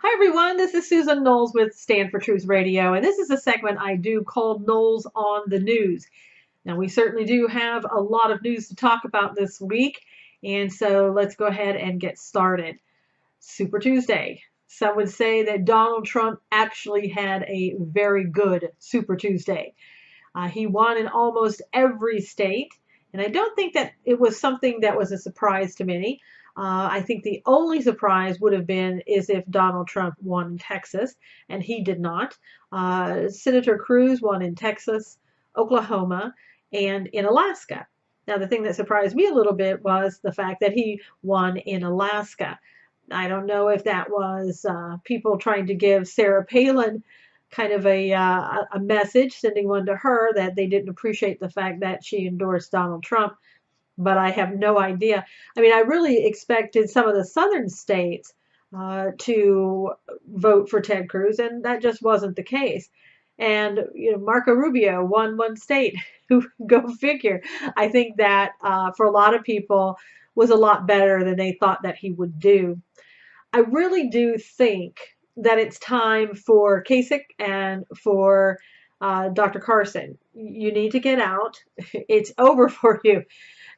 Hi everyone, this is Susan Knowles with Stand for Truth Radio, and this is a segment I do called Knowles on the News. Now, we certainly do have a lot of news to talk about this week, and so let's go ahead and get started. Super Tuesday. Some would say that Donald Trump actually had a very good Super Tuesday. He won in almost every state, and I don't think that it was something that was a surprise to many. I think the only surprise would have been is if Donald Trump won in Texas, and he did not. Senator Cruz won in Texas, Oklahoma, and in Alaska. Now, the thing that surprised me a little bit was the fact that he won in Alaska. I don't know if that was people trying to give Sarah Palin kind of a message, sending one to her that they didn't appreciate the fact that she endorsed Donald Trump, but I have no idea. I mean, I really expected some of the southern states to vote for Ted Cruz, and that just wasn't the case. And Marco Rubio won one state. Go figure. I think that for a lot of people was a lot better than they thought that he would do. I really do think that it's time for Kasich and for Dr. Carson. You need to get out. It's over for you.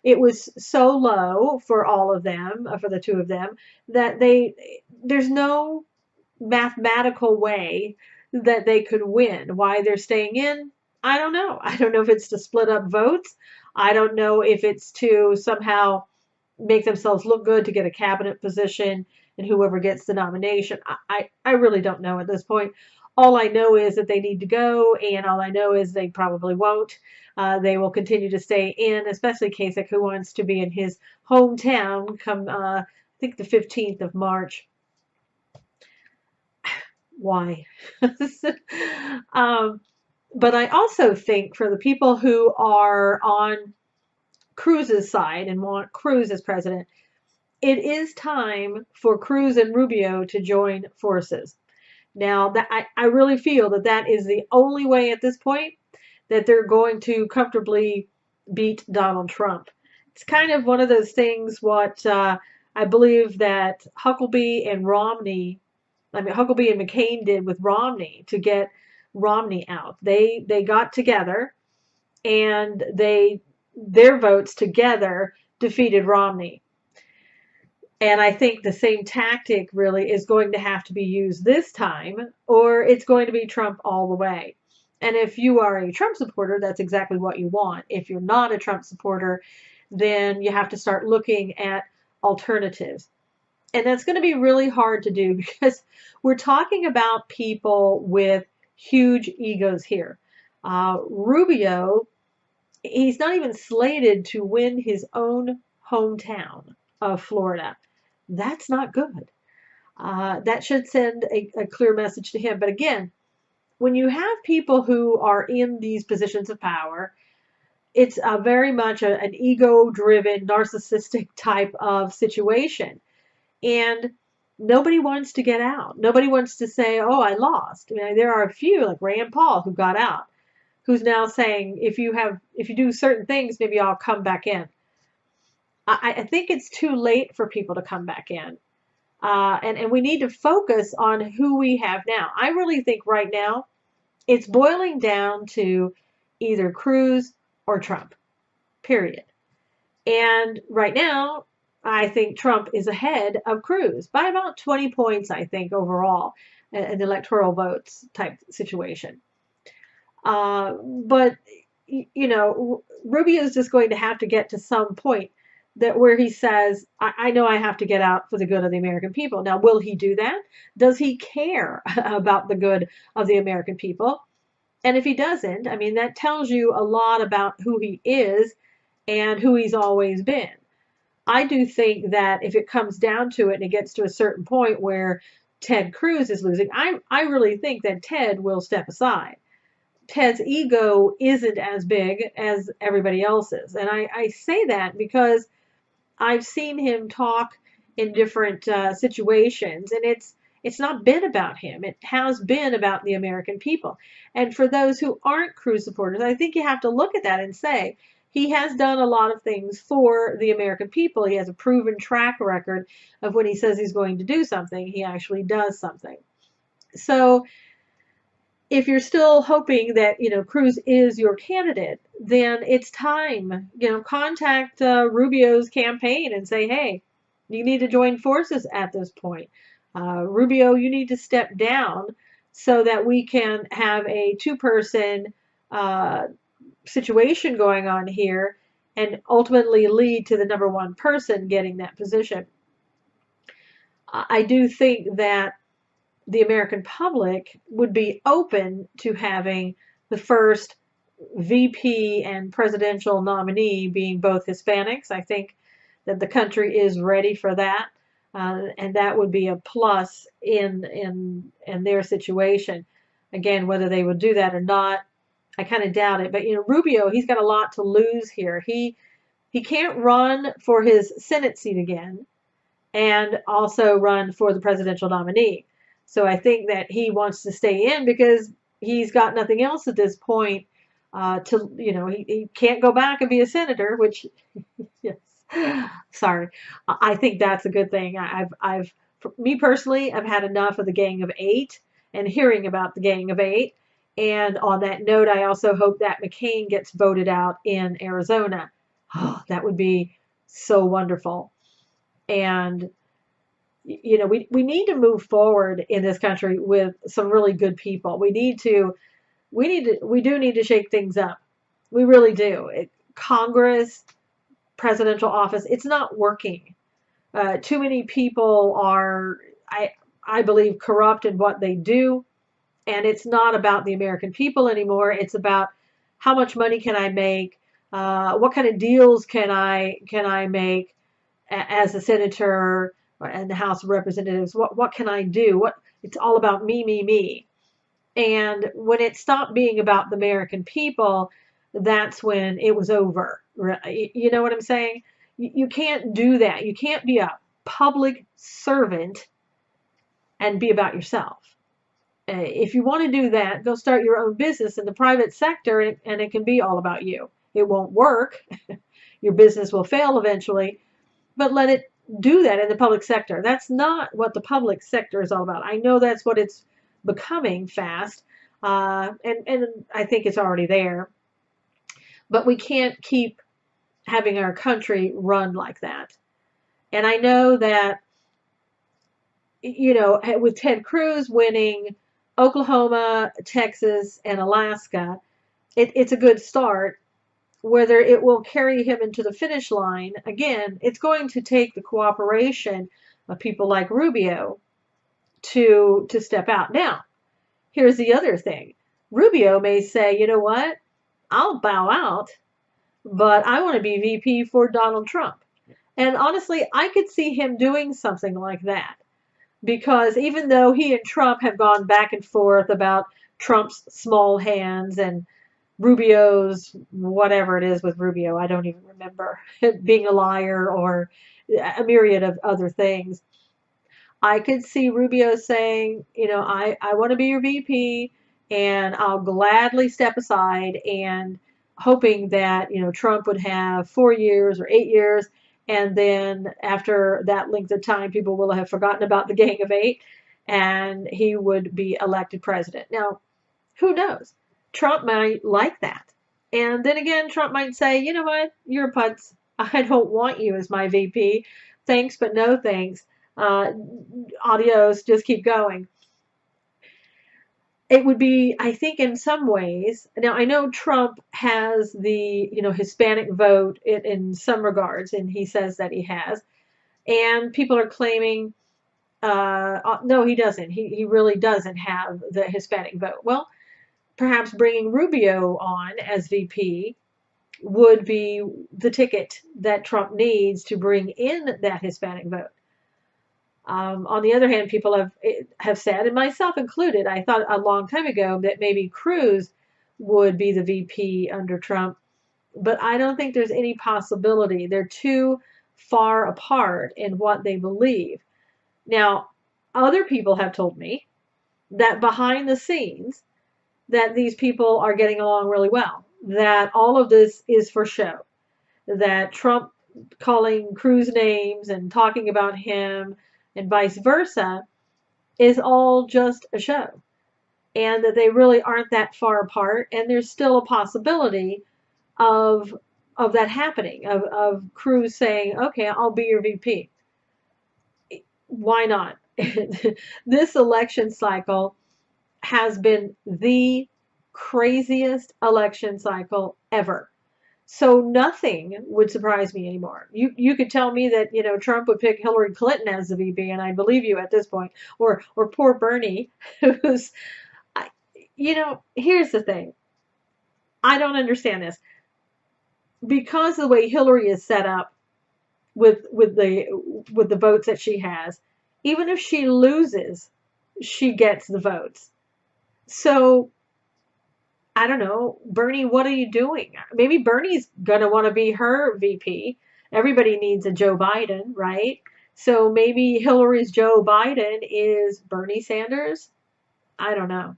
It was so low for all of them, for the two of them, that there's no mathematical way that they could win. Why they're staying in, I don't know. I don't know if it's to split up votes. I don't know if it's to somehow make themselves look good to get a cabinet position and whoever gets the nomination. I really don't know at this point. All I know is that they need to go, and all I know is they probably won't. They will continue to stay in, especially Kasich, who wants to be in his hometown come, I think, the 15th of March. Why? But I also think for the people who are on Cruz's side and want Cruz as president, it is time for Cruz and Rubio to join forces. Now, I really feel that that is the only way at this point that they're going to comfortably beat Donald Trump. It's kind of one of those things what I believe that Huckabee and McCain did with Romney to get Romney out. They got together and their votes together defeated Romney. And I think the same tactic really is going to have to be used this time, or it's going to be Trump all the way. And if you are a Trump supporter, that's exactly what you want. If you're not a Trump supporter, then you have to start looking at alternatives. And that's going to be really hard to do because we're talking about people with huge egos here. Rubio, he's not even slated to win his own hometown of Florida. That's not good. That should send a clear message to him. But again, when you have people who are in these positions of power, it's very much an ego-driven, narcissistic type of situation. And nobody wants to get out. Nobody wants to say, oh, I lost. I mean, there are a few, like Rand Paul, who got out, who's now saying, if you do certain things, maybe I'll come back in. I think it's too late for people to come back in. And we need to focus on who we have now. I really think right now it's boiling down to either Cruz or Trump, period. And right now, I think Trump is ahead of Cruz by about 20 points, I think, overall, an electoral votes type situation. But, Rubio is just going to have to get to some point that where he says, I know I have to get out for the good of the American people. Now, will he do that? Does he care about the good of the American people? And if he doesn't, I mean, that tells you a lot about who he is and who he's always been. I do think that if it comes down to it and it gets to a certain point where Ted Cruz is losing, I really think that Ted will step aside. Ted's ego isn't as big as everybody else's. And I say that because I've seen him talk in different situations, and it's not been about him. It has been about the American people. And for those who aren't Cruz supporters, I think you have to look at that and say, he has done a lot of things for the American people. He has a proven track record of when he says he's going to do something, he actually does something. So if you're still hoping that, Cruz is your candidate, then it's time, contact Rubio's campaign and say, hey, you need to join forces at this point. Rubio, you need to step down so that we can have a two-person situation going on here and ultimately lead to the number one person getting that position. I do think that the American public would be open to having the first VP and presidential nominee being both Hispanics. I think that the country is ready for that, and that would be a plus in their situation. Again, whether they would do that or not, I kind of doubt it. But Rubio, he's got a lot to lose here. He can't run for his Senate seat again, and also run for the presidential nominee. So I think that he wants to stay in because he's got nothing else at this point. He can't go back and be a senator, which, yes, sorry. I think that's a good thing. For me personally, I've had enough of the Gang of Eight and hearing about the Gang of Eight. And on that note, I also hope that McCain gets voted out in Arizona. Oh, that would be so wonderful. And we need to move forward in this country with some really good people. We do need to shake things up. We really do. Congress, presidential office, it's not working. Too many people are, I believe, corrupt in what they do. And it's not about the American people anymore. It's about how much money can I make? What kind of deals can I make as a senator and the House of Representatives? What can I do? It's all about me, me, me. And when it stopped being about the American people, that's when it was over. You know what I'm saying? You can't do that. You can't be a public servant and be about yourself. If you want to do that, go start your own business in the private sector, and it can be all about you. It won't work. Your business will fail eventually, but let it do that in the public sector. That's not what the public sector is all about. I know that's what it's becoming fast, and I think it's already there. But we can't keep having our country run like that. And I know that, with Ted Cruz winning Oklahoma, Texas, and Alaska, it's a good start. Whether it will carry him into the finish line, again, it's going to take the cooperation of people like Rubio to step out. Now, here's the other thing. Rubio may say, you know what, I'll bow out, but I want to be VP for Donald Trump. And honestly, I could see him doing something like that. Because even though he and Trump have gone back and forth about Trump's small hands and Rubio's whatever it is with Rubio, I don't even remember, being a liar or a myriad of other things, I could see Rubio saying, I want to be your VP and I'll gladly step aside, and hoping that, Trump would have 4 years or 8 years. And then after that length of time, people will have forgotten about the Gang of Eight, and he would be elected president. Now, who knows? Trump might like that. And then again, Trump might say, you know what? You're a putz. I don't want you as my VP. Thanks, but no thanks. Adios. Just keep going. It would be, I think, in some ways. Now, I know Trump has the, Hispanic vote in some regards, and he says that he has. And people are claiming, no, he doesn't. He really doesn't have the Hispanic vote. Well, perhaps bringing Rubio on as VP would be the ticket that Trump needs to bring in that Hispanic vote. On the other hand, people have said, and myself included, I thought a long time ago that maybe Cruz would be the VP under Trump, but I don't think there's any possibility. They're too far apart in what they believe. Now, other people have told me that behind the scenes, that these people are getting along really well. that all of this is for show, that Trump calling Cruz names and talking about him and vice versa is all just a show, and that they really aren't that far apart, and there's still a possibility of that happening, of Cruz saying, okay, I'll be your VP. Why not? This election cycle has been the craziest election cycle ever. So nothing would surprise me anymore. You could tell me that, Trump would pick Hillary Clinton as the VP, and I believe you at this point. Or poor Bernie, who's, here's the thing. I don't understand this. Because of the way Hillary is set up with the votes that she has, even if she loses, she gets the votes. So I don't know, Bernie, what are you doing? Maybe Bernie's going to want to be her VP. Everybody needs a Joe Biden, right? So maybe Hillary's Joe Biden is Bernie Sanders? I don't know.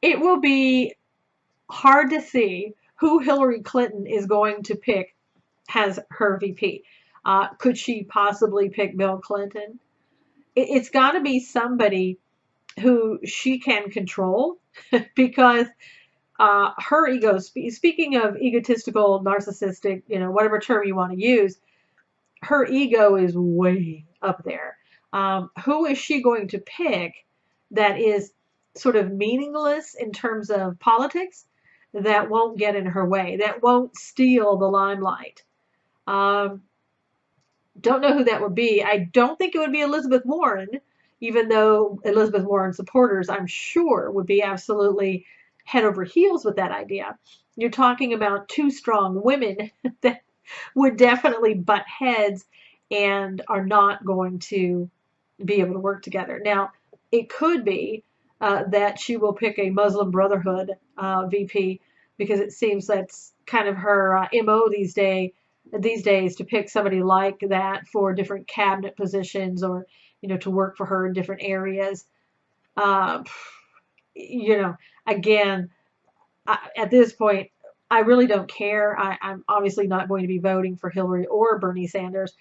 It will be hard to see who Hillary Clinton is going to pick as her VP. Could she possibly pick Bill Clinton? It's got to be somebody who she can control because her ego, speaking of egotistical, narcissistic, whatever term you want to use, her ego is way up there. Who is she going to pick that is sort of meaningless in terms of politics, that won't get in her way, that won't steal the limelight? Don't know who that would be. I don't think it would be Elizabeth Warren, even though Elizabeth Warren supporters, I'm sure, would be absolutely head over heels with that idea. You're talking about two strong women that would definitely butt heads and are not going to be able to work together. Now, it could be that she will pick a Muslim Brotherhood VP, because it seems that's kind of her MO these days, to pick somebody like that for different cabinet positions, or to work for her in different areas. Again, at this point, I really don't care. I'm obviously not going to be voting for Hillary or Bernie Sanders,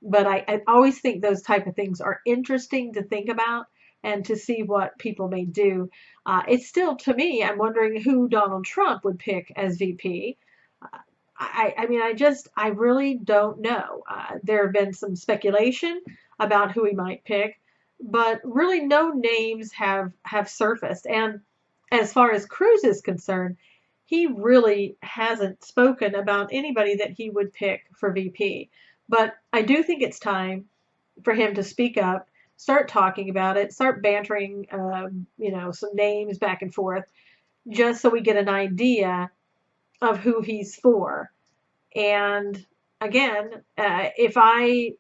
but I always think those type of things are interesting to think about and to see what people may do. It's still, to me, I'm wondering who Donald Trump would pick as VP. I really don't know. There have been some speculation about who he might pick, but really no names have surfaced. And as far as Cruz is concerned, he really hasn't spoken about anybody that he would pick for VP. But I do think it's time for him to speak up, start talking about it, start bantering, some names back and forth, just so we get an idea of who he's for. And again, if I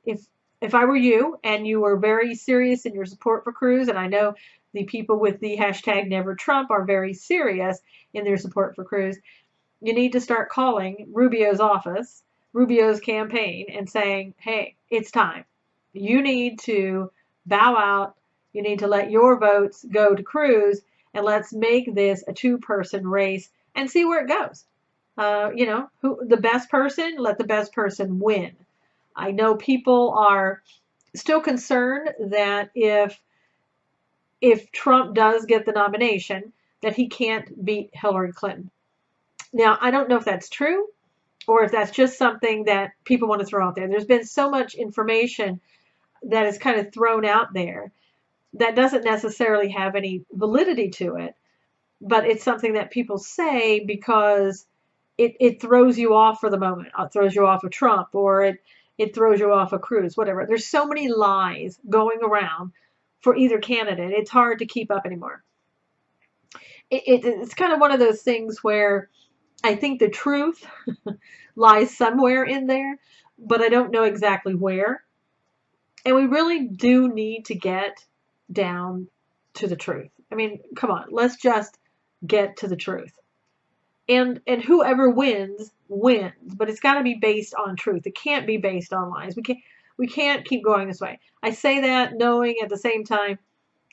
were you and you were very serious in your support for Cruz, and I know the people with the hashtag Never Trump are very serious in their support for Cruz, you need to start calling Rubio's office, Rubio's campaign, and saying, hey, it's time. You need to bow out. You need to let your votes go to Cruz, and let's make this a two-person race and see where it goes. Who the best person, let the best person win. I know people are still concerned that if Trump does get the nomination, that he can't beat Hillary Clinton. Now, I don't know if that's true or if that's just something that people want to throw out there. There's been so much information that is kind of thrown out there that doesn't necessarily have any validity to it, but it's something that people say because it throws you off for the moment. It throws you off of Trump, or it throws you off of Cruz, whatever. There's so many lies going around for either candidate. It's hard to keep up anymore. It's kind of one of those things where I think the truth lies somewhere in there, but I don't know exactly where. And we really do need to get down to the truth. I mean, come on, let's just get to the truth. And whoever wins, but it's got to be based on truth. It can't be based on lies. We can't keep going this way. I say that knowing at the same time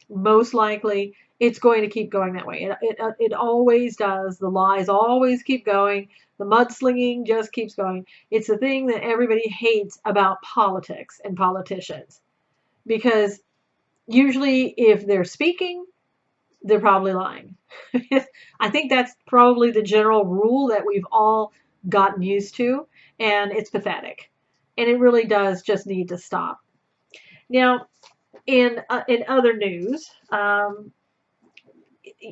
most likely it's going to keep going that way. It always does. The lies always keep going. The mudslinging just keeps going. It's the thing that everybody hates about politics and politicians, because usually if they're speaking, they're probably lying. I think that's probably the general rule that we've all gotten used to, and it's pathetic. And it really does just need to stop. Now, in other news, over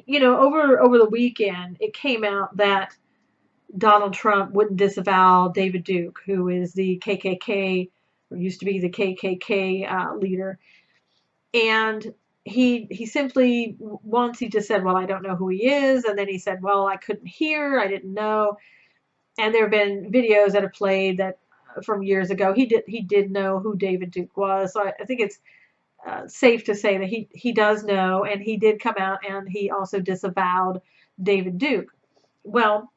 the weekend, it came out that Donald Trump wouldn't disavow David Duke, who is the KKK, or used to be the KKK leader, and he simply once he just said, well, I don't know who he is, and then he said, well, I couldn't hear, I didn't know, and there have been videos that have played that from years ago he did know who David Duke was. So I think it's safe to say that he does know, and he did come out and he also disavowed David Duke. Well,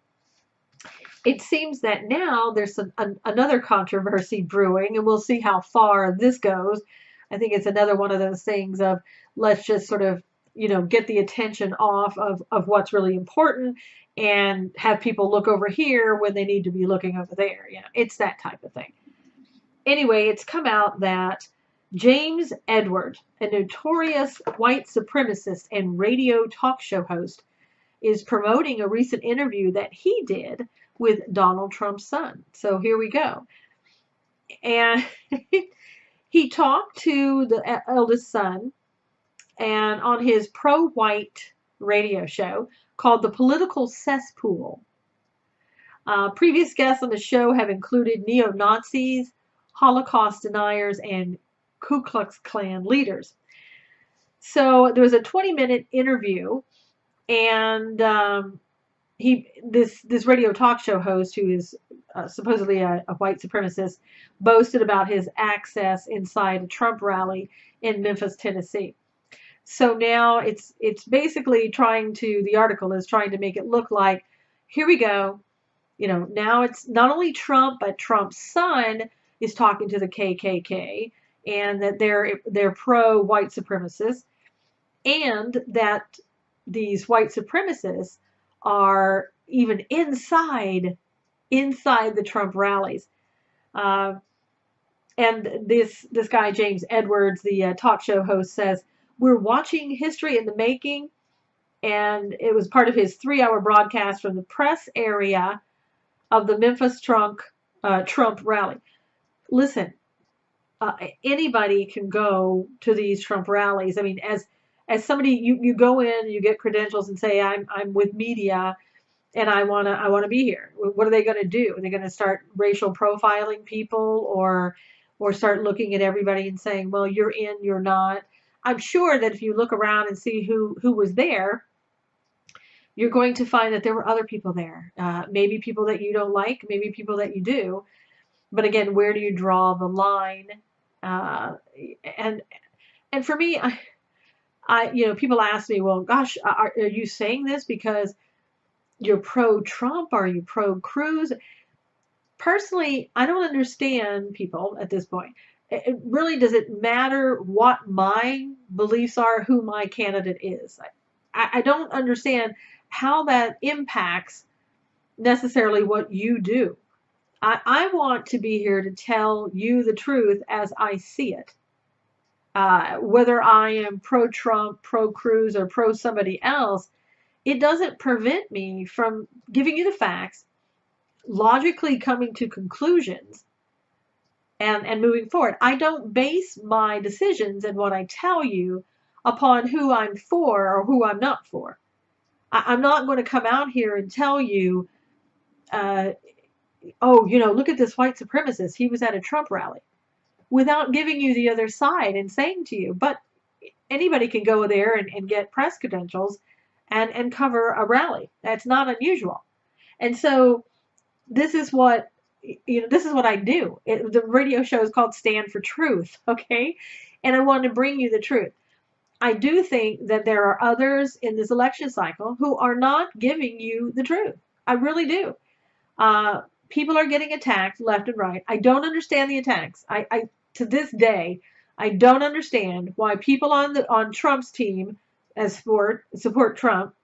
it seems that now there's another controversy brewing, and we'll see how far this goes. I think it's another one of those things of, let's just sort of, get the attention off of what's really important and have people look over here when they need to be looking over there. It's that type of thing. Anyway, it's come out that James Edward, a notorious white supremacist and radio talk show host, is promoting a recent interview that he did with Donald Trump's son. So here we go. And he talked to the eldest son, and on his pro-white radio show called The Political Cesspool. Previous guests on the show have included neo-Nazis, Holocaust deniers, and Ku Klux Klan leaders. So there was a 20-minute interview, and this radio talk show host, who is supposedly a white supremacist, boasted about his access inside a Trump rally in Memphis, Tennessee. So now it's basically the article is trying to make it look like, here we go, now it's not only Trump, but Trump's son is talking to the KKK, and that they're pro-white supremacists, and that these white supremacists are even inside the Trump rallies. And this guy, James Edwards, the talk show host, says, we're watching history in the making, and it was part of his 3-hour broadcast from the press area of the Memphis Trump rally. Listen, anybody can go to these Trump rallies. I mean, as somebody, you go in, you get credentials and say, I'm with media, and I wanna be here. What are they going to do? Are they going to start racial profiling people, or start looking at everybody and saying, well, you're in, you're not? I'm sure that if you look around and see who was there, you're going to find that there were other people there. Maybe people that you don't like, maybe people that you do. But again, where do you draw the line? And for me, people ask me, well, gosh, are you saying this because you're pro-Trump? Are you pro-Cruz? Personally, I don't understand people at this point. It really, does it matter what my beliefs are, who my candidate is? I don't understand how that impacts necessarily what you do. I want to be here to tell you the truth as I see it. Whether I am pro-Trump, pro-Cruz, or pro-somebody else, it doesn't prevent me from giving you the facts, logically coming to conclusions, and moving forward. I don't base my decisions and what I tell you upon who I'm for or who I'm not for. I'm not going to come out here and tell you, look at this white supremacist, he was at a Trump rally, without giving you the other side and saying to you, but anybody can go there and get press credentials and cover a rally. That's not unusual. And so this is what I do. The radio show is called Stand for Truth, okay? And I want to bring you the truth. I do think that there are others in this election cycle who are not giving you the truth. I really do. People are getting attacked left and right. I don't understand the attacks. I to this day, I don't understand why people on Trump's team as support Trump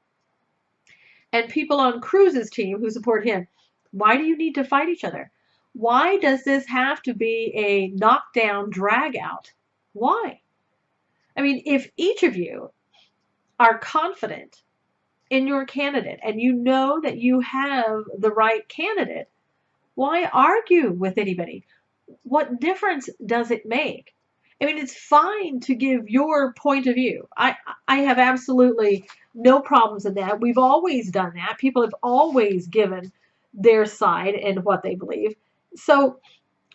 and people on Cruz's team who support him. Why do you need to fight each other? Why does this have to be a knockdown drag out? Why? I mean, if each of you are confident in your candidate and you know that you have the right candidate, why argue with anybody? What difference does it make? I mean, it's fine to give your point of view. I have absolutely no problems in that. We've always done that. People have always given their side and what they believe. So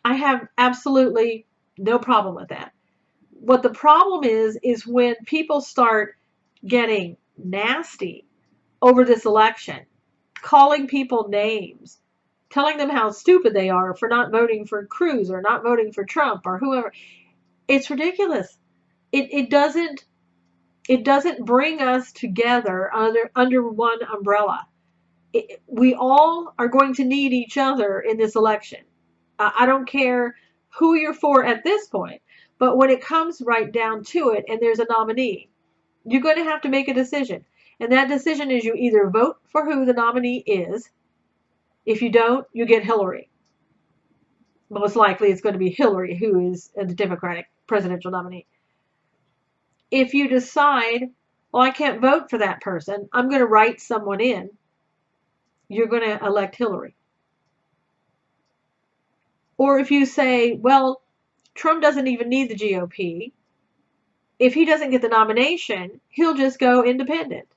I have absolutely no problem with that. What the problem is when people start getting nasty over this election, calling people names, telling them how stupid they are for not voting for Cruz or not voting for Trump or whoever. It's ridiculous. It doesn't bring us together under one umbrella. We all are going to need each other in this election. I don't care who you're for at this point, but when it comes right down to it and there's a nominee, you're going to have to make a decision. And that decision is you either vote for who the nominee is. If you don't, you get Hillary. Most likely it's going to be Hillary who is the Democratic presidential nominee. If you decide, well, I can't vote for that person, I'm going to write someone in, you're going to elect Hillary. Or if you say, well, Trump doesn't even need the GOP. If he doesn't get the nomination, he'll just go independent.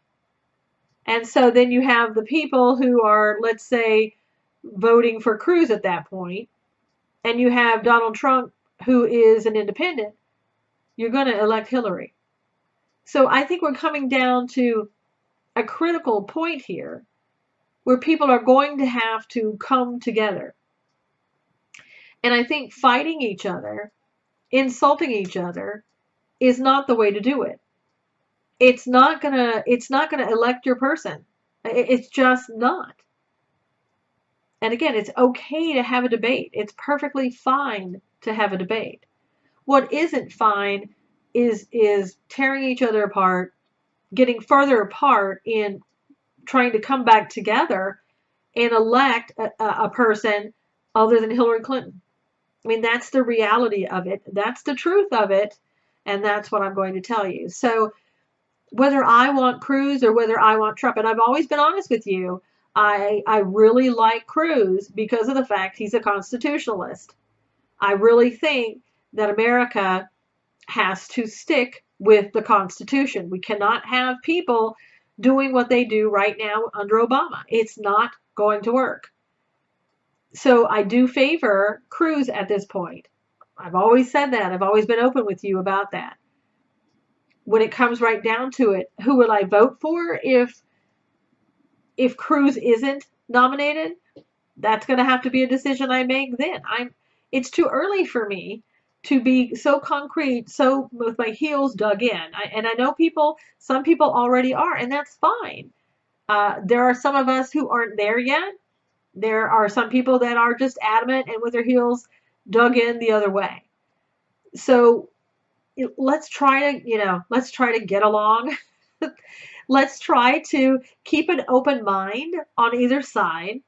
And so then you have the people who are, let's say, voting for Cruz at that point, and you have Donald Trump, who is an independent, you're going to elect Hillary. So I think we're coming down to a critical point here where people are going to have to come together. And I think fighting each other, insulting each other, is not the way to do it. It's not gonna elect your person. It's just not. And again, it's okay to have a debate. It's perfectly fine to have a debate. What isn't fine is tearing each other apart, getting further apart in trying to come back together and elect a person other than Hillary Clinton. I mean, that's the reality of it. That's the truth of it. And that's what I'm going to tell you. So whether I want Cruz or whether I want Trump, and I've always been honest with you, I really like Cruz because of the fact he's a constitutionalist. I really think that America has to stick with the Constitution. We cannot have people doing what they do right now under Obama. It's not going to work. So I do favor Cruz at this point. I've always said that. I've always been open with you about that. When it comes right down to it, who will I vote for if Cruz isn't nominated? That's going to have to be a decision I make then. It's too early for me to be so concrete, so with my heels dug in. And I know some people already are, and that's fine. There are some of us who aren't there yet. There are some people that are just adamant and with their heels dug in the other way. So let's try to get along. Let's try to keep an open mind on either side,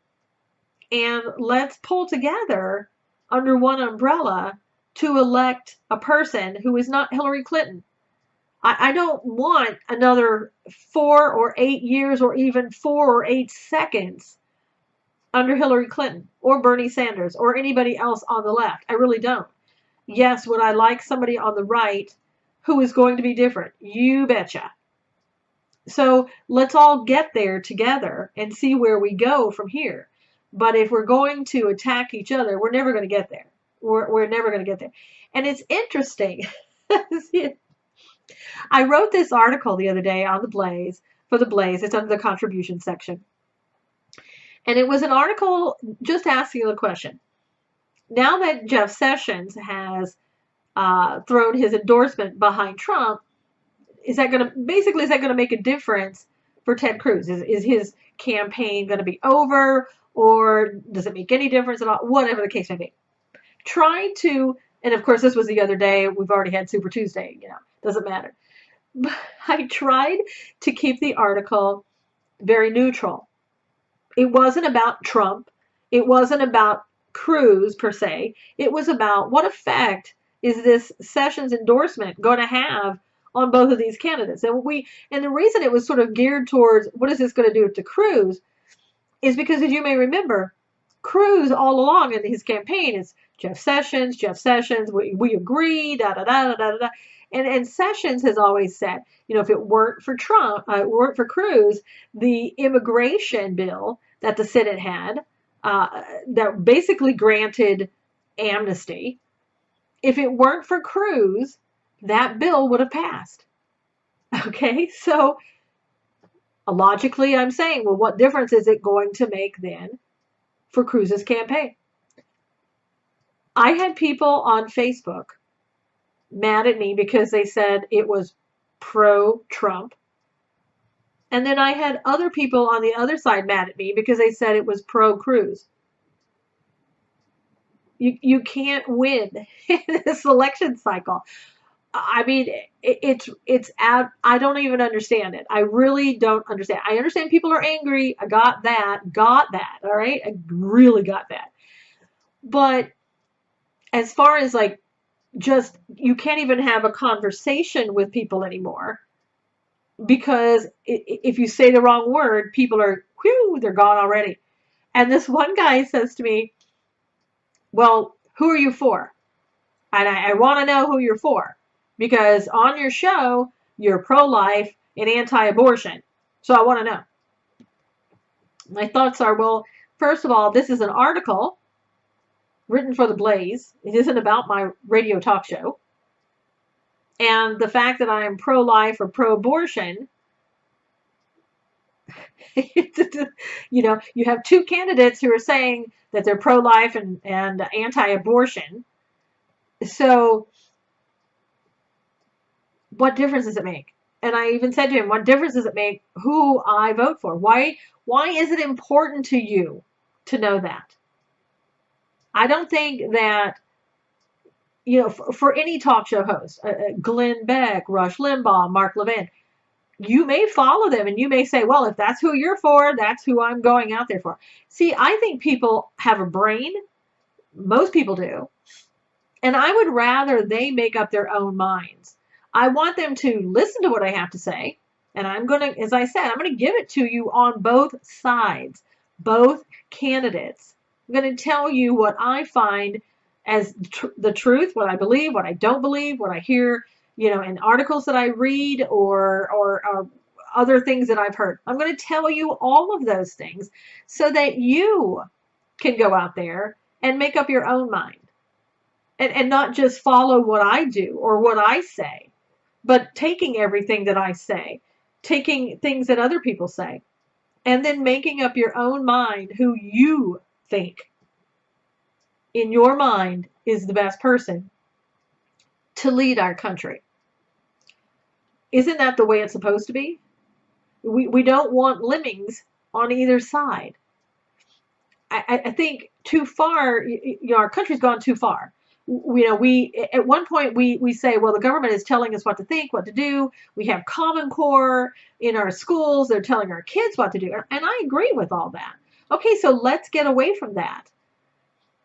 and let's pull together under one umbrella to elect a person who is not Hillary Clinton. I don't want another 4 or 8 years or even 4 or 8 seconds under Hillary Clinton or Bernie Sanders or anybody else on the left. I really don't. Yes, would I like somebody on the right who is going to be different? You betcha. So let's all get there together and see where we go from here. But if we're going to attack each other, we're never going to get there. We're never going to get there. And it's interesting. I wrote this article the other day on the Blaze, for the Blaze. It's under the contribution section. And it was an article just asking the question. Now that Jeff Sessions has thrown his endorsement behind Trump, is that going to make a difference for Ted Cruz? Is his campaign going to be over, or does it make any difference at all? Whatever the case may be. Try to And of course, this was the other day. We've already had Super Tuesday, doesn't matter. But I tried to keep the article very neutral. It wasn't about Trump. It wasn't about Cruz per se. It was about what effect is this Sessions endorsement going to have on both of these candidates. And the reason it was sort of geared towards what is this going to do to Cruz is because, as you may remember, Cruz all along in his campaign is Jeff Sessions, we agree, da da da da da da. And Sessions has always said, if it weren't for Trump, weren't for Cruz, the immigration bill that the Senate had, that basically granted amnesty, if it weren't for Cruz, that bill would have passed. Okay, so logically I'm saying, well, what difference is it going to make then for Cruz's campaign? I had people on Facebook mad at me because they said it was pro-Trump. And then I had other people on the other side mad at me because they said it was pro-Cruz. You can't win in this election cycle. I mean, it's out. I don't even understand it. I really don't understand. I understand people are angry. I got that. All right. I really got that. But as far as just, you can't even have a conversation with people anymore, because if you say the wrong word, people are, whew, they're gone already. And this one guy says to me, well, who are you for? And I want to know who you're for, because on your show, you're pro-life and anti-abortion. So I want to know. My thoughts are, well, first of all, this is an article written for the Blaze. It isn't about my radio talk show. And the fact that I am pro-life or pro-abortion, you have two candidates who are saying that they're pro-life and anti-abortion. So what difference does it make? And I even said to him, what difference does it make who I vote for? Why is it important to you to know that? I don't think that, for any talk show host, Glenn Beck, Rush Limbaugh, Mark Levin, you may follow them and you may say, well, if that's who you're for, that's who I'm going out there for. See, I think people have a brain. Most people do. And I would rather they make up their own minds. I want them to listen to what I have to say. And I'm going to, as I said, I'm going to give it to you on both sides, both candidates. I'm going to tell you what I find as the truth, what I believe, what I don't believe, what I hear, in articles that I read or other things that I've heard. I'm going to tell you all of those things so that you can go out there and make up your own mind. And not just follow what I do or what I say, but taking everything that I say, taking things that other people say, and then making up your own mind who you think in your mind is the best person to lead our country. Isn't that the way it's supposed to be? We don't want lemmings on either side. I think too far, our country's gone too far. We at one point we say, well, the government is telling us what to think, what to do. We have Common Core in our schools. They're telling our kids what to do. And I agree with all that. Okay, so let's get away from that.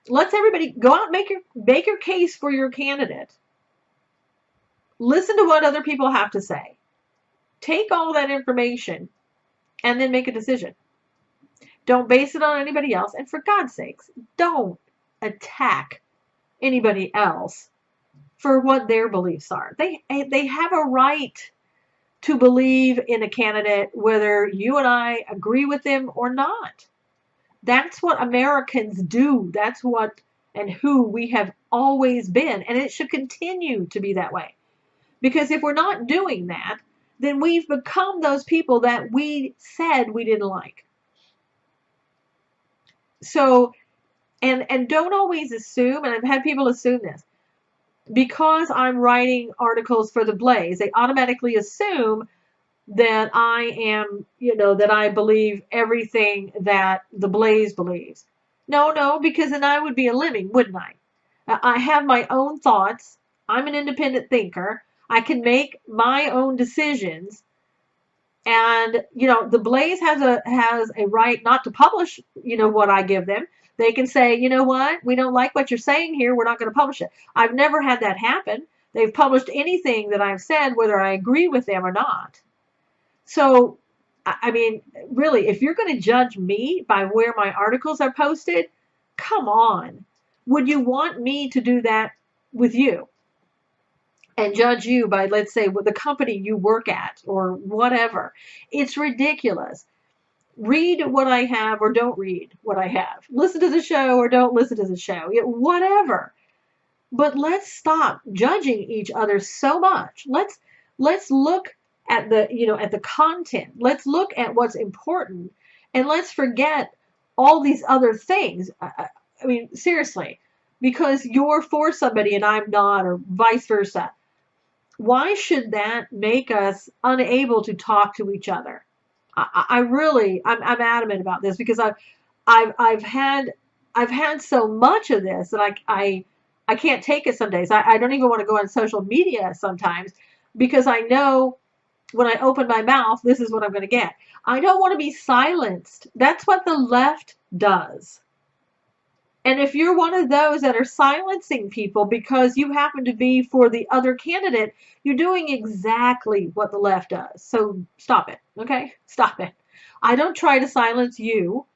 Let's everybody go out and make your case for your candidate. Listen to what other people have to say. Take all that information and then make a decision. Don't base it on anybody else. And for God's sakes, don't attack anybody else for what their beliefs are. They have a right to believe in a candidate whether you and I agree with them or not. That's what Americans do. That's what and who we have always been. And it should continue to be that way. Because if we're not doing that, then we've become those people that we said we didn't like. So, and don't always assume, and I've had people assume this, because I'm writing articles for the Blaze, they automatically assume that I am, that I believe everything that the Blaze believes. No, because then I would be a lemming, wouldn't I? I have my own thoughts. I'm an independent thinker. I can make my own decisions. And the Blaze has a right not to publish what I give them. They can say, you know what, we don't like what you're saying here, we're not going to publish it. I've never had that happen. They've published anything that I've said, whether I agree with them or not. So I mean, really, if you're going to judge me by where my articles are posted, come on. Would you want me to do that with you and judge you by, let's say, with the company you work at or whatever? It's ridiculous. Read what I have or don't read what I have. Listen to the show or don't listen to the show. Whatever. But let's stop judging each other so much. Let's look at the content. Let's look at what's important, and let's forget all these other things. I mean, seriously, because you're for somebody and I'm not, or vice versa. Why should that make us unable to talk to each other? I'm adamant about this because I've had so much of this that I can't take it some days. I don't even want to go on social media sometimes because I know when I open my mouth, this is what I'm going to get. I don't want to be silenced. That's what the left does. And if you're one of those that are silencing people because you happen to be for the other candidate, you're doing exactly what the left does. So stop it, okay? Stop it. I don't try to silence you.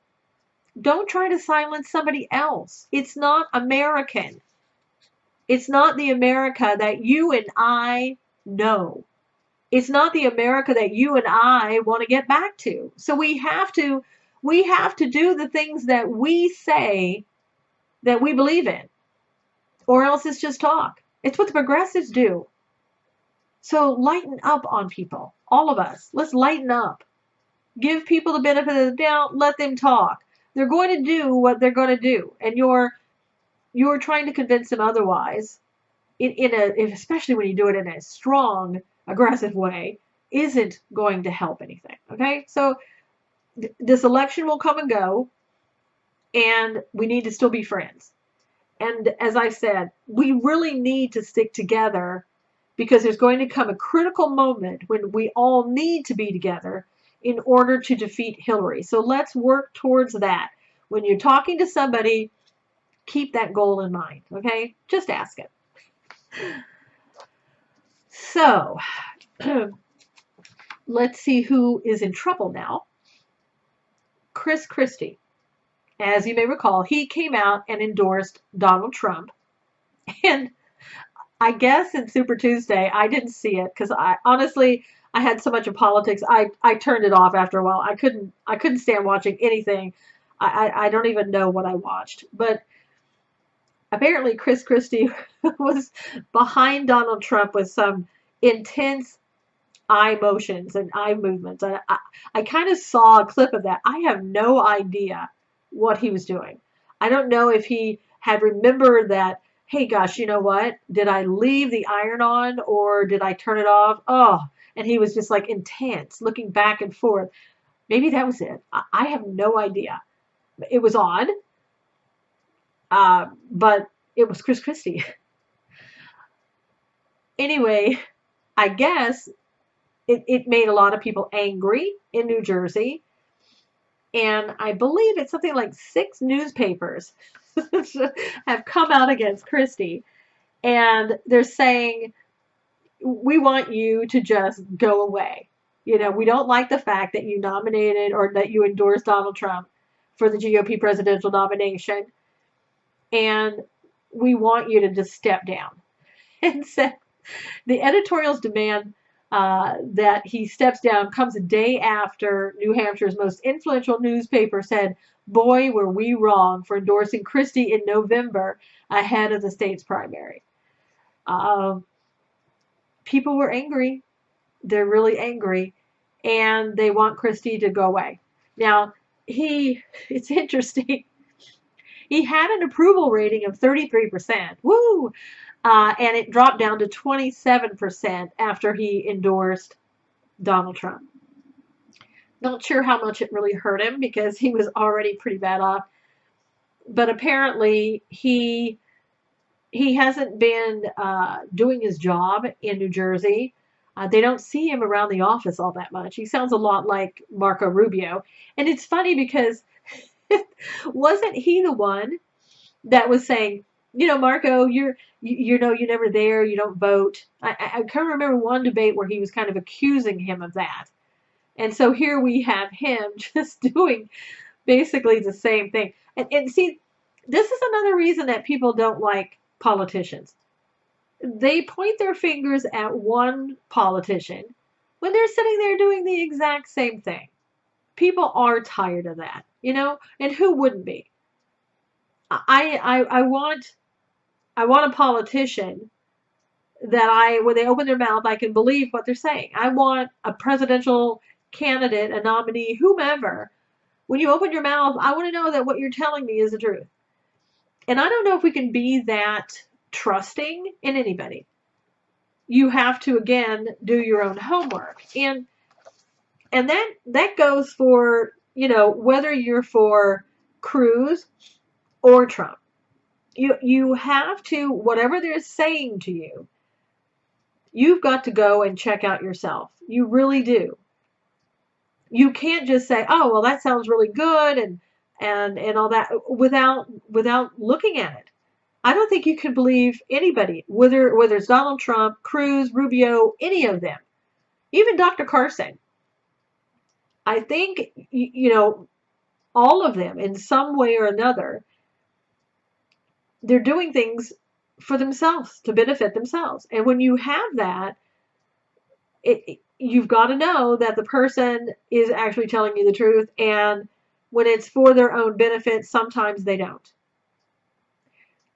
Don't try to silence somebody else. It's not American. It's not the America that you and I know. It's not the America that you and I want to get back to. So we have to do the things that we say that we believe in, or else it's just talk. It's what the progressives do. So lighten up on people, all of us. Let's lighten up. Give people the benefit of the doubt. Let them talk. They're going to do what they're going to do, and you're trying to convince them otherwise. Especially when you do it in a strong, aggressive way, isn't going to help anything. Okay, so this election will come and go, and we need to still be friends. And as I said, we really need to stick together because there's going to come a critical moment when we all need to be together in order to defeat Hillary. So let's work towards that. When you're talking to somebody, keep that goal in mind. Okay, just ask it. So let's see who is in trouble now. Christie. As you may recall, he came out and endorsed Donald Trump. And I guess in Super Tuesday, I didn't see it because I had so much of politics. I turned it off after a while. I couldn't stand watching anything. I don't even know what I watched. But apparently Christie was behind Donald Trump with some intense eye motions and eye movements. I kind of saw a clip of that. I have no idea what he was doing. I don't know if he had remembered that, hey, gosh, you know what? Did I leave the iron on or did I turn it off? Oh, and he was just like intense, looking back and forth. Maybe that was it. I have no idea. It was odd, but it was Christie. Anyway, I guess it made a lot of people angry in New Jersey. And I believe it's something like 6 newspapers have come out against Christie. And they're saying, we want you to just go away. We don't like the fact that you nominated or that you endorsed Donald Trump for the GOP presidential nomination. And we want you to just step down. And so the editorials demand that he steps down comes a day after New Hampshire's most influential newspaper said, boy, were we wrong for endorsing Christie in November ahead of the state's primary. People were angry. They're really angry, and they want Christie to go away. Now, it's interesting. He had an approval rating of 33%. Woo! And it dropped down to 27% after he endorsed Donald Trump. Not sure how much it really hurt him because he was already pretty bad off. But apparently he he hasn't been doing his job in New Jersey. They don't see him around the office all that much. He sounds a lot like Marco Rubio. And it's funny because wasn't he the one that was saying, Marco, you're never there, you don't vote. I kind of remember one debate where he was kind of accusing him of that. And so here we have him just doing basically the same thing. And see, this is another reason that people don't like politicians. They point their fingers at one politician when they're sitting there doing the exact same thing. People are tired of that, and who wouldn't be? I want a politician that when they open their mouth, I can believe what they're saying. I want a presidential candidate, a nominee, whomever. When you open your mouth, I want to know that what you're telling me is the truth. And I don't know if we can be that trusting in anybody. You have to, again, do your own homework. And that goes for, whether you're for Cruz or Trump. You have to, whatever they're saying to you, you've got to go and check out yourself. You really do. You can't just say, oh, well, that sounds really good and all that without looking at it. I don't think you can believe anybody, whether it's Donald Trump, Cruz, Rubio, any of them, even Dr. Carson. I think, all of them in some way or another, they're doing things for themselves, to benefit themselves. And when you have that, you've got to know that the person is actually telling you the truth. And when it's for their own benefit, sometimes they don't.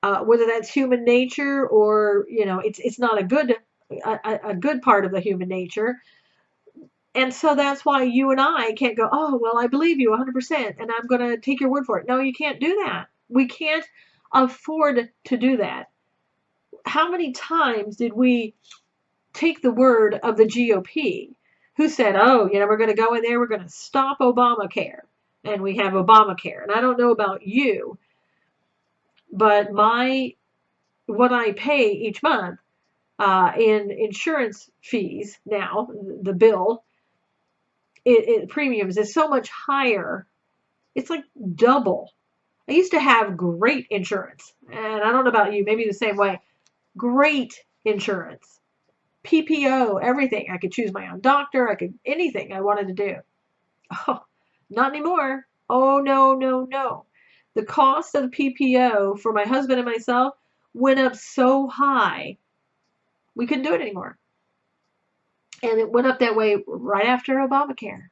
Whether that's human nature or, it's not a good part of the human nature. And so that's why you and I can't go, oh, well, I believe you 100% and I'm going to take your word for it. No, you can't do that. We can't afford to do that. How many times did we take the word of the GOP who said, oh, we're going to go in there, we're going to stop Obamacare, and we have Obamacare. And I don't know about you, but what I pay each month in insurance fees now, the bill, premiums is so much higher. It's like double. I used to have great insurance, and I don't know about you, maybe the same way. Great insurance, PPO, everything. I could choose my own doctor. I could anything I wanted to do. Oh, not anymore. Oh, no, no, no. The cost of the PPO for my husband and myself went up so high, we couldn't do it anymore. And it went up that way right after Obamacare.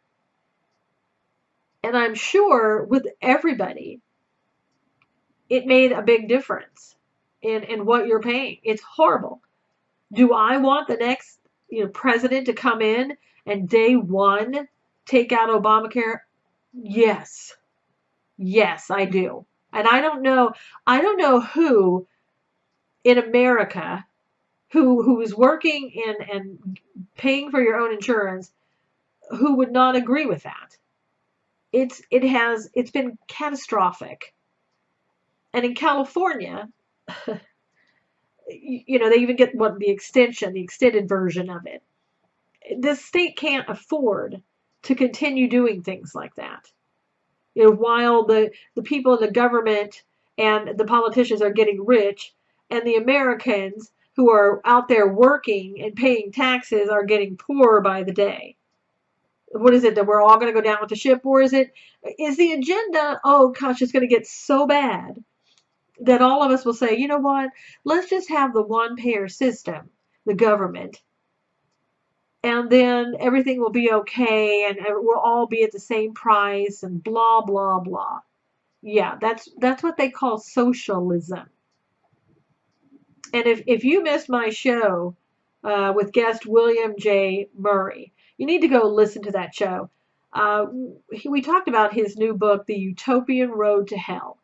And I'm sure with everybody, it made a big difference in what you're paying. It's horrible. Do I want the next president to come in and day one take out Obamacare? Yes. Yes, I do. And I don't know who in America who is working and paying for your own insurance who would not agree with that. It's been catastrophic. And in California, they even get the extended version of it. The state can't afford to continue doing things like that. While the people in the government and the politicians are getting rich, and the Americans who are out there working and paying taxes are getting poorer by the day. What is it, that we're all going to go down with the ship? Or is the agenda, oh gosh, it's going to get so bad that all of us will say, you know what, let's just have the one-payer system, the government, and then everything will be okay and we'll all be at the same price and blah, blah, blah. Yeah, that's what they call socialism. And if you missed my show with guest William J. Murray, you need to go listen to that show. We talked about his new book, The Utopian Road to Hell.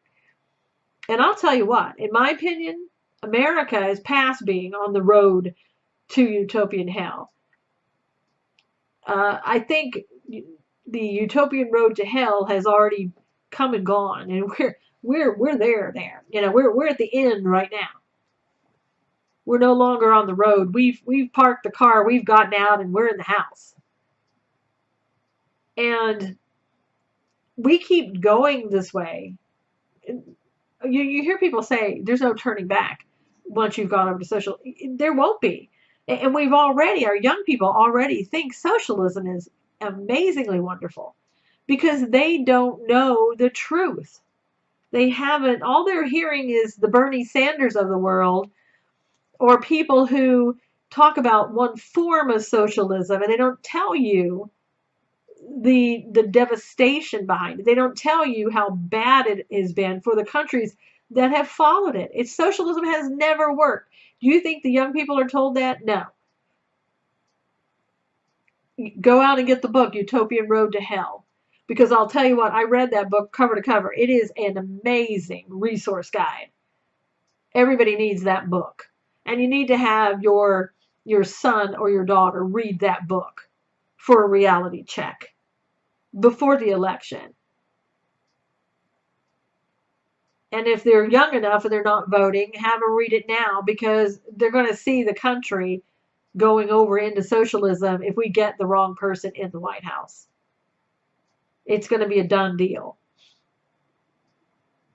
And I'll tell you what, in my opinion, America is past being on the road to utopian hell. I think the utopian road to hell has already come and gone, and we're there. We're at the end right now. We're no longer on the road. We've parked the car, we've gotten out, and we're in the house. And we keep going this way. You hear people say there's no turning back once you've gone over to social. There won't be. And our young people already think socialism is amazingly wonderful because they don't know the truth. They haven't, all they're hearing is the Bernie Sanders of the world, or people who talk about one form of socialism, and they don't tell you the devastation behind it. They don't tell you how bad it has been for the countries that have followed it. Socialism has never worked. Do you think the young people are told that? No. Go out and get the book, Utopian Road to Hell. Because I'll tell you what, I read that book cover to cover. It is an amazing resource guide. Everybody needs that book. And you need to have your son or your daughter read that book for a reality check before the election. And if they're young enough and they're not voting, have them read it now, because they're going to see the country going over into socialism if we get the wrong person in the White House. It's going to be a done deal.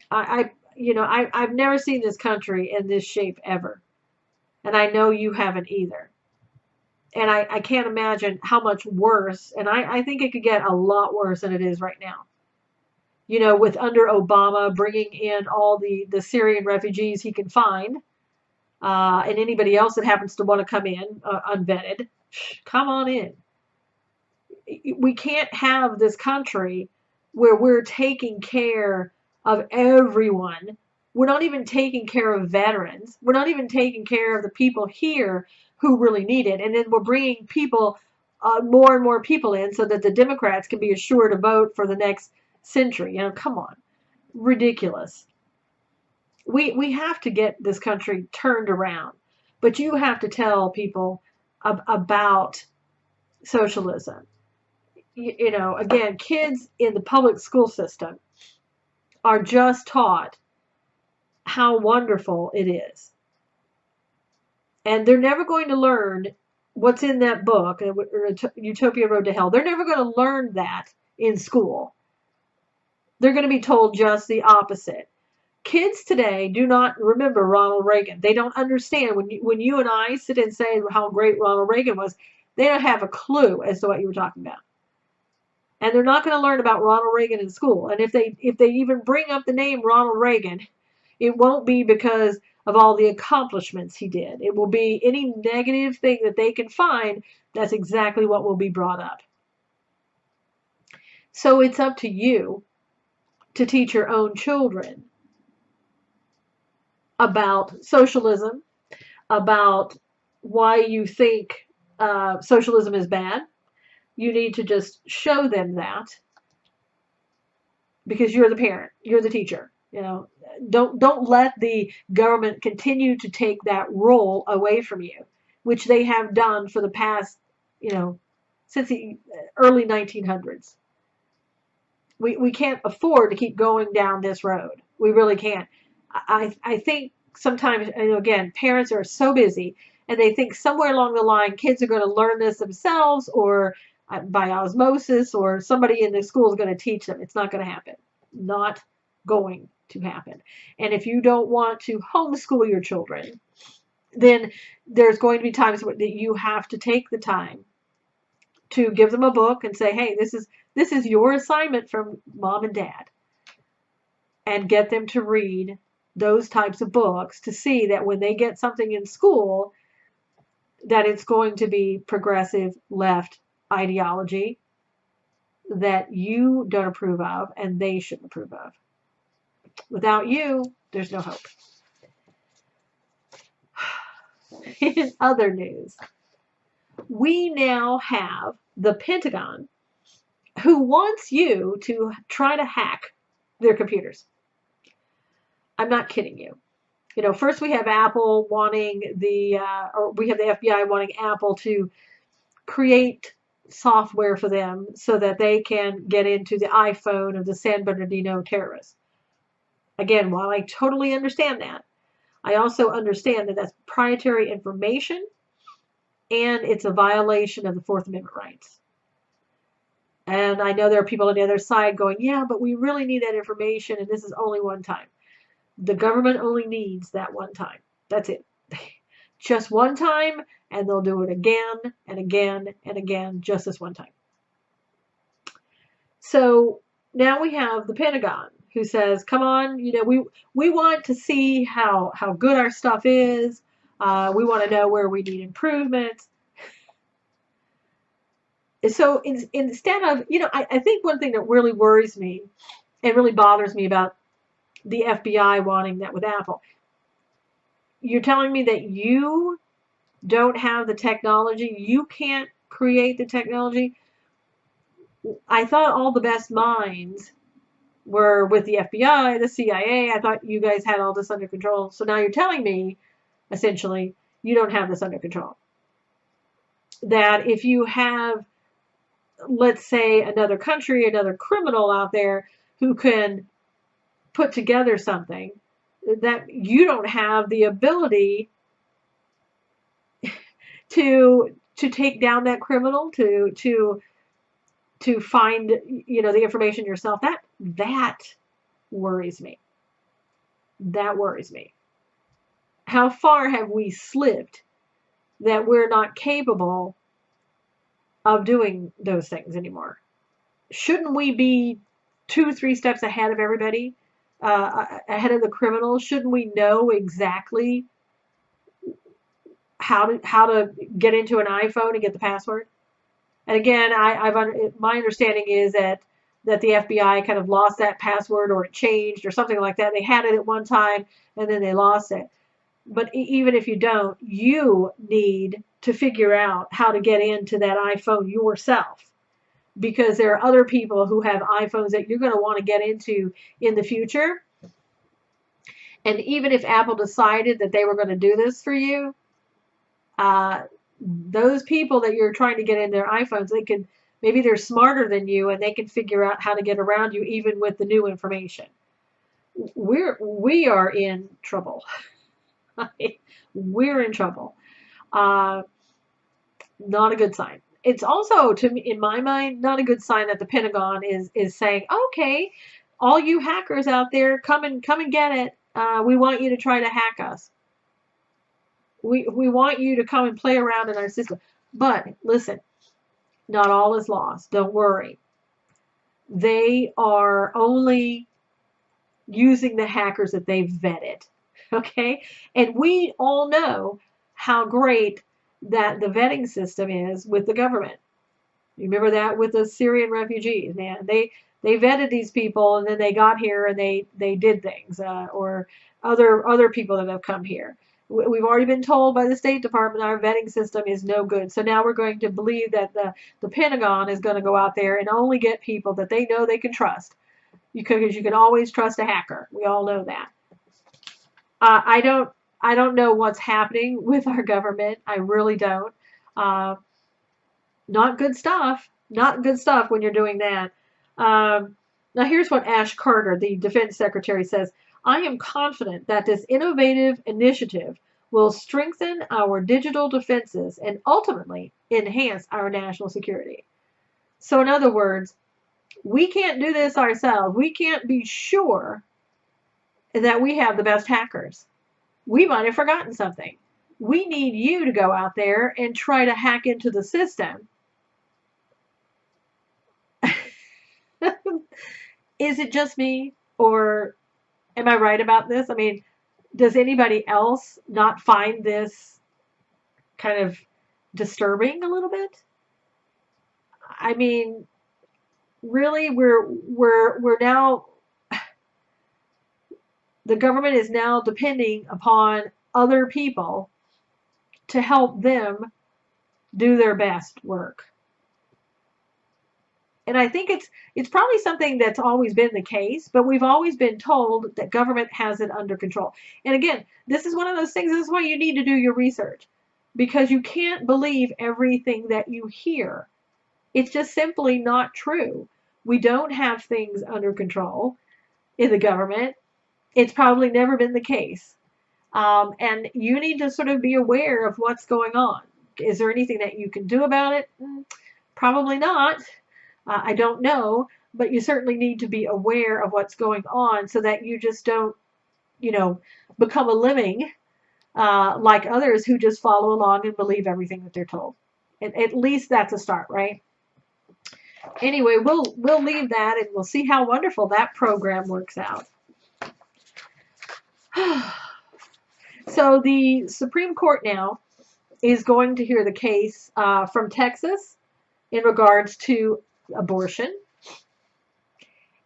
I've never seen this country in this shape ever. And I know you haven't either. And I can't imagine how much worse. And I think it could get a lot worse than it is right now. With under Obama bringing in all the Syrian refugees he can find, and anybody else that happens to want to come in unvetted, come on in. We can't have this country where we're taking care of everyone. We're not even taking care of veterans. We're not even taking care of the people here who really need it. And then we're bringing people, more and more people in so that the Democrats can be assured to vote for the next century. Come on. Ridiculous. We have to get this country turned around. But you have to tell people about socialism. Again, kids in the public school system are just taught how wonderful it is. And they're never going to learn what's in that book, Utopia Road to Hell. They're never going to learn that in school. They're going to be told just the opposite. Kids today do not remember Ronald Reagan. They don't understand. When you and I sit and say how great Ronald Reagan was, they don't have a clue as to what you were talking about. And they're not going to learn about Ronald Reagan in school. And if they even bring up the name Ronald Reagan, it won't be because of all the accomplishments he did. It will be any negative thing that they can find. That's exactly what will be brought up. So it's up to you to teach your own children about socialism, about why you think socialism is bad. You need to just show them that, because you're the parent, you're the teacher. Don't let the government continue to take that role away from you, which they have done for the past, since the early 1900s. We can't afford to keep going down this road. We really can't. I think sometimes, again, parents are so busy, and they think somewhere along the line kids are going to learn this themselves, or by osmosis, or somebody in the school is going to teach them. It's not going to happen. Not going to happen. And if you don't want to homeschool your children, then there's going to be times that you have to take the time to give them a book and say, hey, this is your assignment from mom and dad, and get them to read those types of books to see that when they get something in school, that it's going to be progressive left ideology that you don't approve of and they shouldn't approve of. Without you, there's no hope. In other news, we now have the Pentagon who wants you to try to hack their computers. I'm not kidding you. First we have Apple wanting or we have the FBI wanting Apple to create software for them so that they can get into the iPhone of the San Bernardino terrorists. Again, while I totally understand that, I also understand that that's proprietary information and it's a violation of the Fourth Amendment rights. And I know there are people on the other side going, yeah, but we really need that information and this is only one time. The government only needs that one time. That's it. Just one time, and they'll do it again and again and again, just this one time. So now we have the Pentagon who says, come on, we want to see how good our stuff is. We want to know where we need improvements. So instead of, I think one thing that really worries me and really bothers me about the FBI wanting that with Apple, you're telling me that you don't have the technology, you can't create the technology. I thought all the best minds were with the FBI, the CIA. I thought you guys had all this under control. So now you're telling me, essentially, you don't have this under control. That if you have, let's say, another country, another criminal out there who can put together something, that you don't have the ability to take down that criminal, to find, the information yourself. That worries me. That worries me. How far have we slipped that we're not capable of doing those things anymore? Shouldn't we be 2-3 steps ahead of everybody, ahead of the criminals? Shouldn't we know exactly how to get into an iPhone and get the password? And again, my understanding is that the FBI kind of lost that password, or it changed or something like that. They had it at one time and then they lost it. But even if you don't, you need to figure out how to get into that iPhone yourself, because there are other people who have iPhones that you're going to want to get into in the future. And even if Apple decided that they were going to do this for you, those people that you're trying to get in their iPhones, maybe they're smarter than you and they can figure out how to get around you even with the new information. We are in trouble. We're in trouble. Not a good sign. It's also, to me, in my mind, not a good sign that the Pentagon is saying, okay, all you hackers out there, come and get it. We want you to try to hack us. We want you to come and play around in our system. But listen, not all is lost. Don't worry. They are only using the hackers that they've vetted. Okay? And we all know how great that the vetting system is with the government. You remember that with the Syrian refugees, man. They vetted these people and then they got here and they did things, or other people that have come here. We've already been told by the State Department our vetting system is no good. So now we're going to believe that the Pentagon is going to go out there and only get people that they know they can trust. Because you can always trust a hacker. We all know that. I don't know what's happening with our government. I really don't. Not good stuff. Not good stuff when you're doing that. Now here's what Ash Carter, the Defense Secretary, says. I am confident that this innovative initiative will strengthen our digital defenses and ultimately enhance our national security. So in other words, we can't do this ourselves. We can't be sure that we have the best hackers. We might have forgotten something. We need you to go out there and try to hack into the system. Is it just me, or am I right about this? I mean, does anybody else not find this kind of disturbing a little bit? I mean, really, we're now, the government is now depending upon other people to help them do their best work. And I think it's probably something that's always been the case, but we've always been told that government has it under control. And again, this is one of those things, this is why you need to do your research, because you can't believe everything that you hear. It's just simply not true. We don't have things under control in the government. It's probably never been the case. And you need to sort of be aware of what's going on. Is there anything that you can do about it? Probably not. I don't know, but you certainly need to be aware of what's going on so that you just don't, become a lemming like others who just follow along and believe everything that they're told. At least that's a start, right? Anyway, we'll leave that and we'll see how wonderful that program works out. So the Supreme Court now is going to hear the case from Texas in regards to abortion.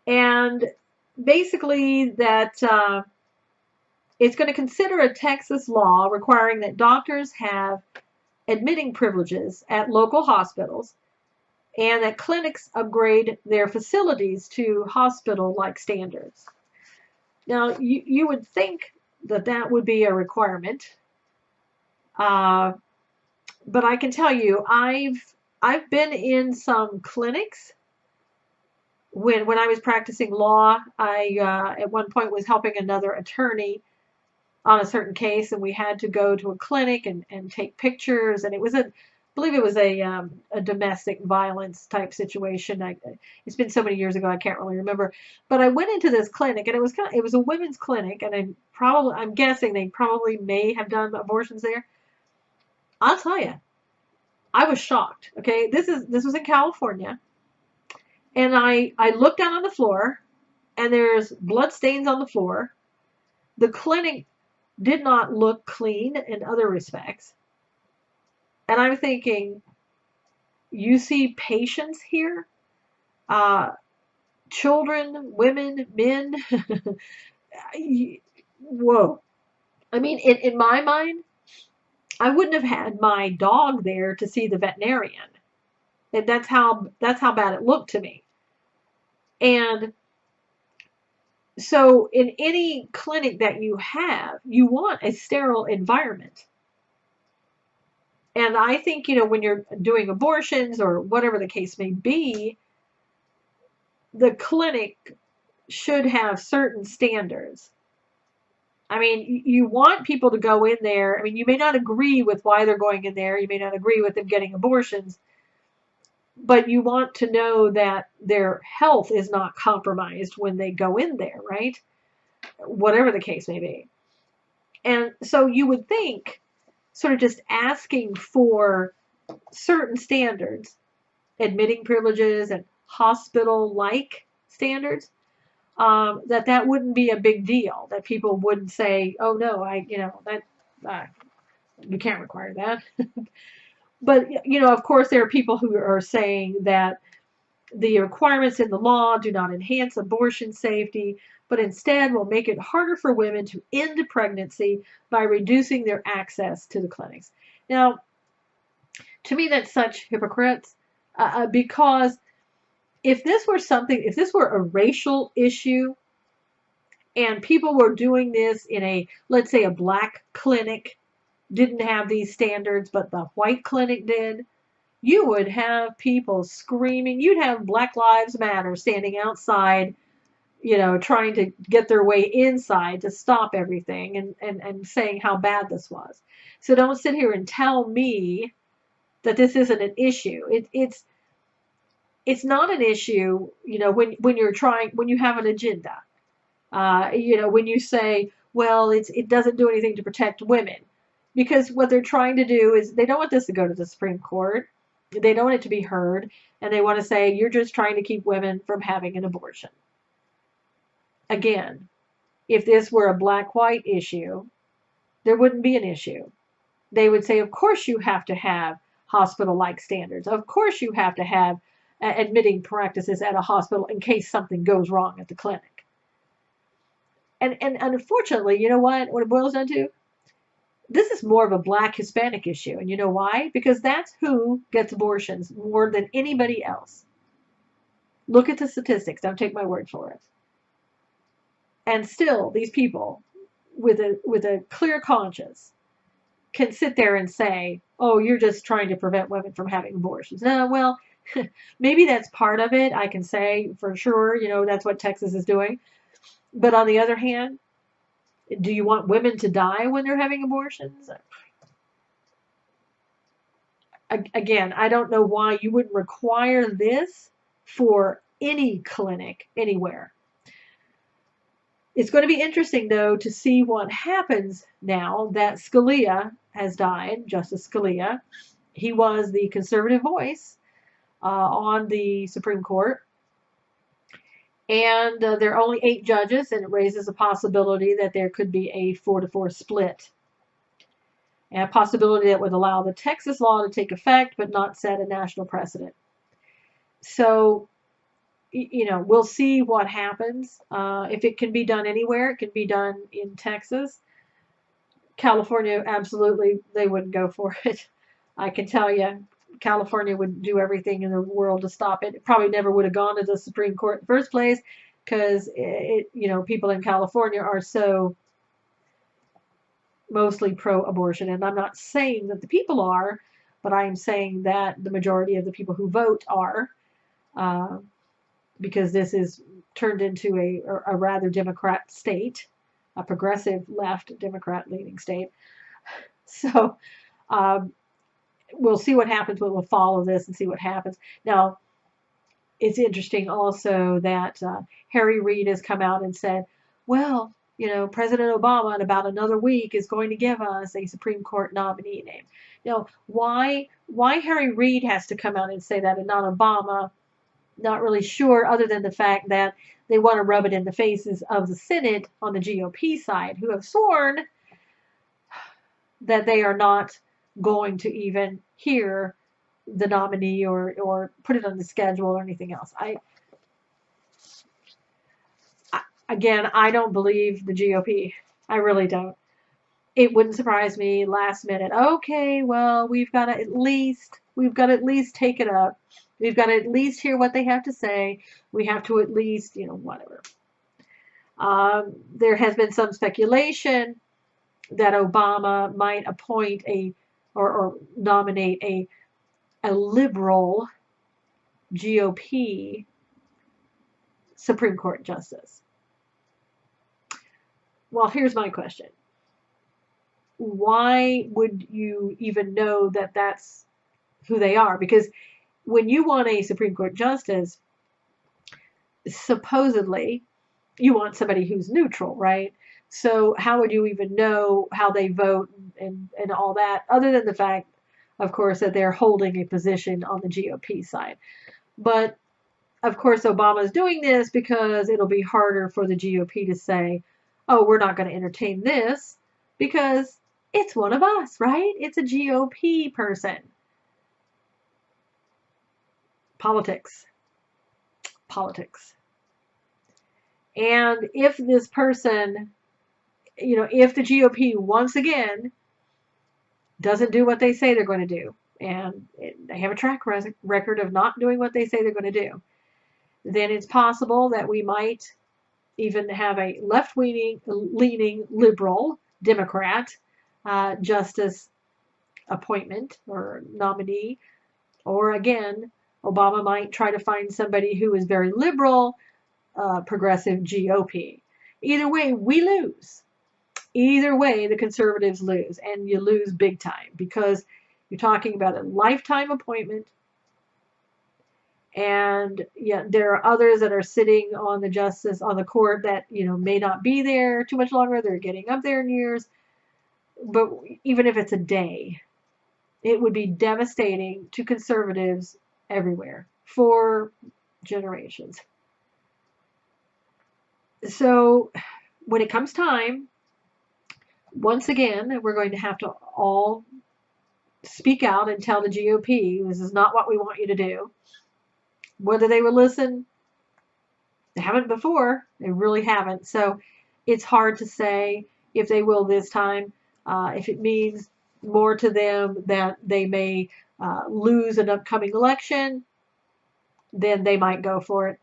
And basically that it's going to consider a Texas law requiring that doctors have admitting privileges at local hospitals and that clinics upgrade their facilities to hospital-like standards. Now, you would think that that would be a requirement, but I can tell you, I've been in some clinics. When I was practicing law, I at one point was helping another attorney on a certain case, and we had to go to a clinic and take pictures, and it was I believe it was a domestic violence type situation. It's been so many years ago, I can't really remember. But I went into this clinic, and it was a women's clinic, and I'm guessing they probably may have done abortions there. I'll tell you, I was shocked. Okay, this was in California, and I looked down on the floor, and there's blood stains on the floor. The clinic did not look clean in other respects. And I'm thinking, you see patients here? Children, women, men. Whoa. I mean, in my mind, I wouldn't have had my dog there to see the veterinarian. And that's how bad it looked to me. And so in any clinic that you have, you want a sterile environment. And I think, when you're doing abortions or whatever the case may be, the clinic should have certain standards. I mean, you want people to go in there. I mean, you may not agree with why they're going in there. You may not agree with them getting abortions. But you want to know that their health is not compromised when they go in there, right? Whatever the case may be. And so you would think, sort of just asking for certain standards, admitting privileges and hospital-like standards, that wouldn't be a big deal. That people wouldn't say, "Oh no, you can't require that." But of course, there are people who are saying that the requirements in the law do not enhance abortion safety, but instead will make it harder for women to end a pregnancy by reducing their access to the clinics. Now, to me, that's such hypocrites, because if this were a racial issue, and people were doing this in let's say a black clinic didn't have these standards, but the white clinic did, you would have people screaming. You'd have Black Lives Matter standing outside, trying to get their way inside to stop everything and saying how bad this was. So don't sit here and tell me that this isn't an issue. It's not an issue, when you have an agenda. When you say, well, it doesn't do anything to protect women. Because what they're trying to do is they don't want this to go to the Supreme Court. They don't want it to be heard. And they want to say, you're just trying to keep women from having an abortion. Again, if this were a black-white issue, there wouldn't be an issue. They would say, of course you have to have hospital-like standards. Of course you have to have admitting practices at a hospital in case something goes wrong at the clinic. And unfortunately, you know what it boils down to? This is more of a black Hispanic issue. And you know why? Because that's who gets abortions more than anybody else. Look at the statistics. Don't take my word for it. And still, these people with a clear conscience can sit there and say, oh, you're just trying to prevent women from having abortions. No, well, maybe that's part of it. I can say for sure, that's what Texas is doing. But on the other hand, Do you want women to die when they're having abortions? Again, I don't know why you wouldn't require this for any clinic anywhere. It's going to be interesting, though, to see what happens now that Scalia has died, Justice Scalia. He was the conservative voice on the Supreme Court. And there are only 8 judges, and it raises a possibility that there could be a 4-4 split. And a possibility that would allow the Texas law to take effect, but not set a national precedent. So, we'll see what happens. If it can be done anywhere, it can be done in Texas. California, absolutely, they wouldn't go for it. I can tell you, California would do everything in the world to stop it. It probably never would have gone to the Supreme Court in the first place because, people in California are so mostly pro-abortion. And I'm not saying that the people are, but I am saying that the majority of the people who vote are. Because this is turned into a rather Democrat state, a progressive left Democrat-leaning state. So we'll see what happens. We'll follow this and see what happens. Now, it's interesting also that Harry Reid has come out and said, well, President Obama in about another week is going to give us a Supreme Court nominee name. Now, why Harry Reid has to come out and say that and not Obama? Not really sure, other than the fact that they want to rub it in the faces of the Senate on the GOP side, who have sworn that they are not going to even hear the nominee or put it on the schedule or anything else. Again, I don't believe the GOP. I really don't. It wouldn't surprise me last minute. Okay, well, we've got to at least take it up. We've got to at least hear what they have to say. We have to at least, whatever. There has been some speculation that Obama might appoint or nominate a liberal GOP Supreme Court justice. Well, here's my question. Why would you even know that that's who they are? Because when you want a Supreme Court justice, supposedly you want somebody who's neutral, right? So how would you even know how they vote and all that, other than the fact, of course, that they're holding a position on the GOP side? But, of course, Obama's doing this because it'll be harder for the GOP to say, oh, we're not going to entertain this because it's one of us, right? It's a GOP person. Politics. And if this person, if the GOP once again doesn't do what they say they're going to do, and they have a track record of not doing what they say they're going to do, then it's possible that we might even have a left-leaning liberal Democrat justice appointment or nominee, or again, Obama might try to find somebody who is very liberal, progressive GOP. Either way, we lose. Either way, the conservatives lose, and you lose big time because you're talking about a lifetime appointment, and there are others that are sitting on the court that may not be there too much longer. They're getting up there in years, but even if it's a day, it would be devastating to conservatives everywhere for generations. So when it comes time, once again, we're going to have to all speak out and tell the GOP, this is not what we want you to do. Whether they will listen, they haven't before. They really haven't. So it's hard to say if they will this time. If it means more to them that they may lose an upcoming election, then they might go for it.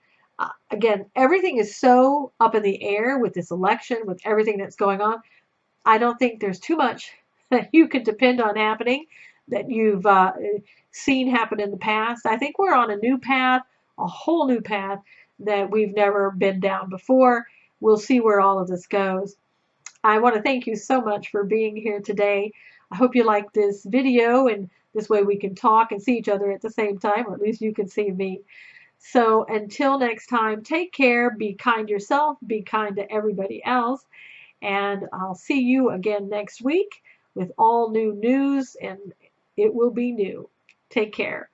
Again, everything is so up in the air with this election, with everything that's going on. I don't think there's too much that you can depend on happening that you've seen happen in the past. I think we're on a new path, a whole new path that we've never been down before. We'll see where all of this goes. I want to thank you so much for being here today. I hope you like this video, and this way we can talk and see each other at the same time, or at least you can see me. So until next time, take care, be kind yourself, be kind to everybody else, and I'll see you again next week with all new news, and it will be new. Take care.